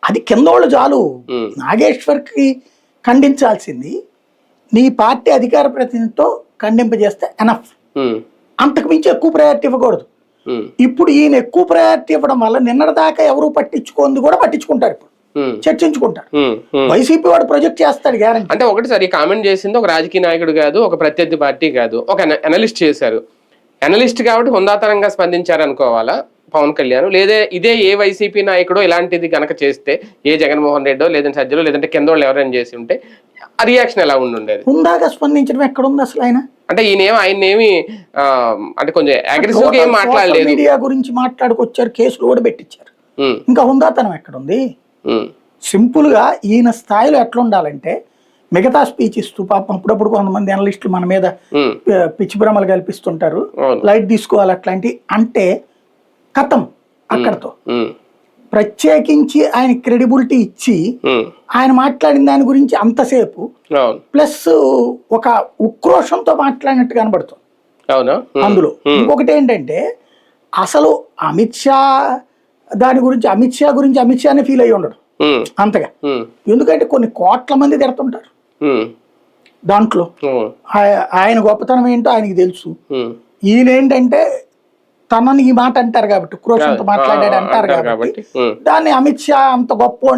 అది కింద వాళ్ళు చాలు. నాగేశ్వర్కి ఖండించాల్సింది నీ పార్టీ అధికార ప్రతినిధితో ఖండింపజేస్తే ఎనఫ్. అంతకు మించి ఎక్కువ ప్రయారిటీ ఇవ్వకూడదు. ఇప్పుడు ఈయన ఎక్కువ ప్రయారిటీ ఇవ్వడం వల్ల నిన్నటిదాకా ఎవరు పట్టించుకోంది కూడా పట్టించుకుంటారు, ఇప్పుడు చర్చించుకుంటారు. వైసీపీ వాడు ప్రొజెక్ట్ చేస్తాడు గ్యారంటీ. అంటే ఒకటి సార్, ఈ కామెంట్ చేసింది ఒక రాజకీయ నాయకుడు కాదు, ఒక ప్రత్యర్థి పార్టీ కాదు, ఒక అనలిస్ట్ చేశారు. అనలిస్ట్ కాబట్టి హుందాతనంగా స్పందించారు అనుకోవాలా పవన్ కళ్యాణ్? లేదా ఇదే ఏ వైసీపీ నాయకుడో ఇలాంటిది గనక చేస్తే, ఏ జగన్మోహన్ రెడ్డో లేదంటే సజ్జలో లేదంటే కింద వాళ్ళు ఎవరైనా చేసి ఉంటే ఆ రియాక్షన్ ఎలా ఉండేది? హుందాగా స్పందించడం ఎక్కడ ఉంది అసలు? అంటే ఆయనేమి అంటే కొంచెం అగ్రెసివ్ గా ఏం మాట్లాడలేదు. మీడియా గురించి మాట్లాడుకొచ్చారు, కేసులు కూడా పెట్టించారు. ఇంకా హుందాతనం ఎక్కడుంది? సింపుల్ గా ఈయన స్థాయిలో ఎట్లా ఉండాలంటే, మిగతా స్పీచ్ ఇస్తూ పాపం అప్పుడప్పుడు కొంతమంది అనలిస్టులు మన మీద పిచ్చి భ్రమలు కల్పిస్తుంటారు, లైట్ తీసుకోవాలి అట్లాంటి అంటే కథం అక్కడతో. ప్రత్యేకించి ఆయన క్రెడిబిలిటీ ఇచ్చి ఆయన మాట్లాడిన దాని గురించి అంతసేపు ప్లస్ ఒక ఉక్రోషంతో మాట్లాడినట్టు కనబడుతుంది అందులో. ఇంకొకటి ఏంటంటే, అసలు అమిత్ షా గురించి అమిత్ షానే ఫీల్ అయ్యి ఉండడు అంతగా. ఎందుకంటే కొన్ని కోట్ల మంది తిడుతుంటారు దాంట్లో. ఆయన గొప్పతనం ఏంటో ఆయనకి తెలుసు. ఈయన ఏంటంటే తనని ఈ మాట అంటారు కాబట్టి, ఉక్రోషంతో మాట్లాడాడు అంటారు కాబట్టి, దాన్ని అమిత్ షా అంత గొప్ప